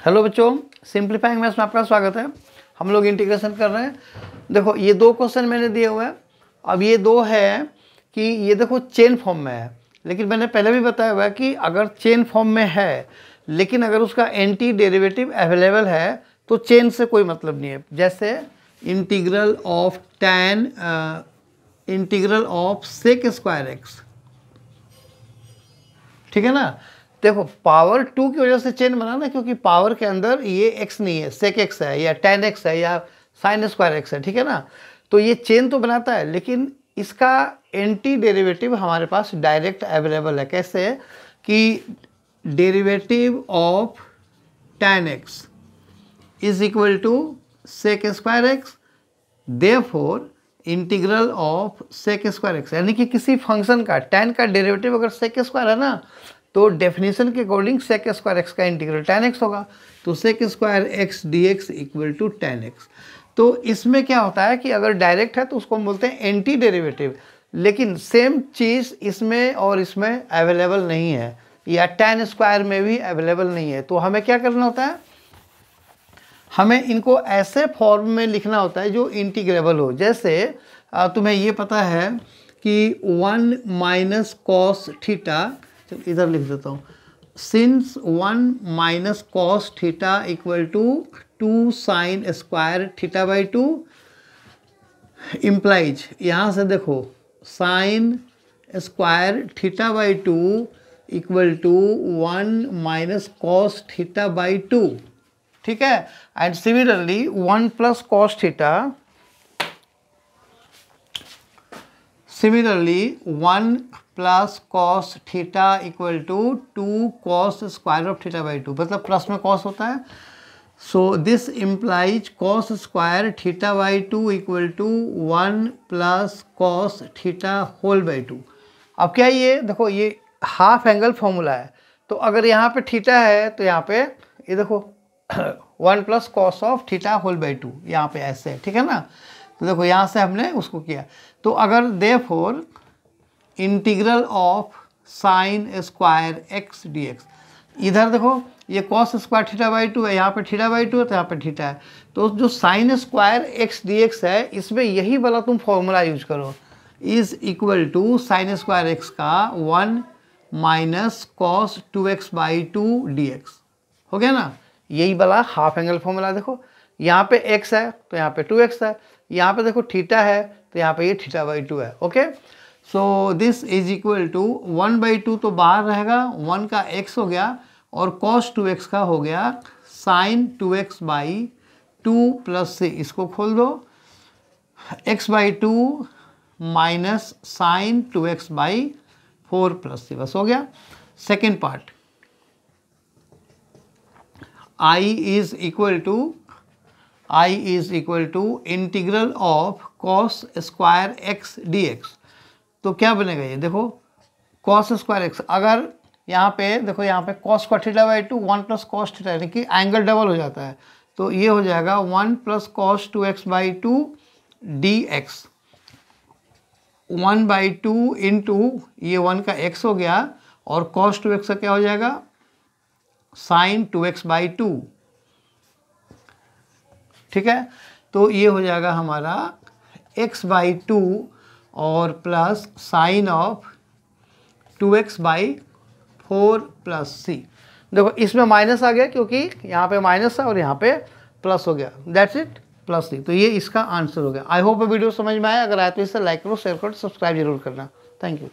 Hello बच्चों, simplifying maths में आपका स्वागत है। हम लोग इंटीग्रेशन कर रहे हैं। देखो ये दो क्वेश्चन मैंने दिए हुए हैं। अब ये दो है कि ये देखो चेन फॉर्म में है, लेकिन मैंने पहले भी बताया हुआ है कि अगर चेन फॉर्म में है लेकिन अगर उसका एंटी डेरिवेटिव अवेलेबल है तो चेन से कोई मतलब नहीं है। जैसे integral of sec square x, ठीक है ना। देखो पावर 2 की वजह से चेन बना ना, क्योंकि पावर के अंदर ये x नहीं है, सेक एक्स है या tan x है या साइन स्क्वायर एक्स है, ठीक है ना। तो ये चेन तो बनाता है, लेकिन इसका एंटी डेरिवेटिव हमारे पास डायरेक्ट अवेलेबल है। कैसे कि derivative of tan x is equal to sec square x, therefore integral of sec square x, यानी कि किसी फंक्शन का tan का डेरिवेटिव अगर सेक स्क्वायर है ना, तो डेफिनेशन के अकॉर्डिंग सेक स्क्वायर एक्स का इंटीग्रल tan x होगा। तो sec square x d x equal to tan x। तो इसमें क्या होता है कि अगर डायरेक्ट है तो उसको हम बोलते हैं एंटी डेरिवेटिव, लेकिन सेम चीज़ इसमें और इसमें अवेलेबल नहीं है, या tan स्क्वायर में भी अवेलेबल नहीं है। तो हमें क्या करना होता है, हमें इनको ऐसे फॉर्म में लिखना होता है जो इंटीग्रेबल हो। जैसे तुम्हें ये पता है कि 1 माइनस कॉस थीटा, इधर लिख देता हूँ, since 1 minus cos theta equal to 2 sine square theta by 2 implies, यहाँ से देखो sine square theta by 2 equal to 1 minus cos theta by 2, ठीक है। And similarly 1 plus cos theta, similarly 1 plus cos theta equal to 2 cos square of theta by 2, मतलब plus में cos होता है। So this implies cos square theta by 2 equal to 1 plus cos theta whole by 2। अब क्या ये देखो, ये half angle formula है। तो अगर यहाँ पे थीटा है तो यहाँ पे ये देखो 1 plus cos of theta whole by 2, यहाँ पे ऐसे है, ठीक है ना। तो देखो यहाँ से हमने उसको किया। तो अगर therefore integral of sine square x d x, इधर देखो ये कॉस स्क्वायर थीटा बाई 2 है, यहाँ पे थीटा बाई 2 है तो यहाँ पे थीटा है। तो जो sine square x d x है, इसमें यही वाला तुम फॉर्मूला यूज करो, is equal to sine square x का 1 minus cos 2x by 2 d x, हो गया ना। यही वाला हाफ एंगल फॉर्मूला। देखो यहाँ पे x है तो यहाँ पे 2x है, यहाँ पे देखो थीटा है तो यहाँ पे ये थीटा बाई 2 है। Okay, so this is equal to 1 by 2 तो बाहर रहेगा, 1 का x हो गया और cos 2x का हो गया साइन 2x बाई 2 प्लस से, इसको खोल दो, x by 2 minus sine 2x by 4 plus से, बस हो गया। Second part, I is equal to integral of cos square x dx। तो क्या बनेगा ये देखो, cos स्क्वायर x, अगर यहाँ पे देखो, यहाँ पे cos का theta by 2 1 plus cos theta, यानी कि एंगल डबल हो जाता है। तो ये हो जाएगा 1 plus cos 2x by 2 dx, 1 by 2 into ये 1 का x हो गया और cos 2x का क्या हो जाएगा, साइन 2x बाई 2, ठीक है। तो ये हो जाएगा हमारा x बाई 2 और plus sine of 2x by 4 plus C. देखो इसमें माइनस आ गया क्योंकि यहाँ पे माइनस है और यहाँ पे प्लस हो गया, दैट्स इट, प्लस सी। तो ये इसका आंसर हो गया। आई होप वीडियो समझ में आया। अगर आए तो इसे लाइक करो, शेयर करो, सब्सक्राइब जरूर करना। Thank you.